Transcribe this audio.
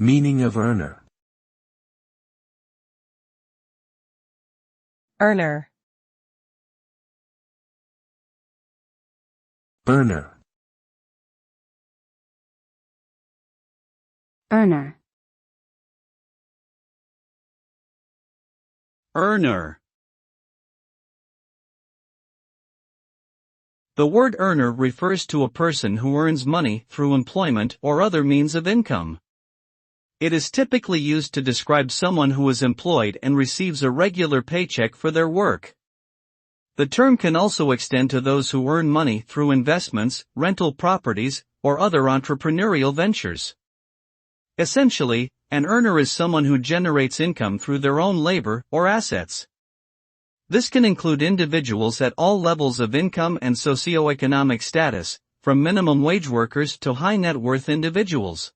Meaning of earner. Earner. Earner. Earner. Earner. The word earner refers to a person who earns money through employment or other means of income. It is typically used to describe someone who is employed and receives a regular paycheck for their work. The term can also extend to those who earn money through investments, rental properties, or other entrepreneurial ventures. Essentially, an earner is someone who generates income through their own labor or assets. This can include individuals at all levels of income and socioeconomic status, from minimum wage workers to high net worth individuals.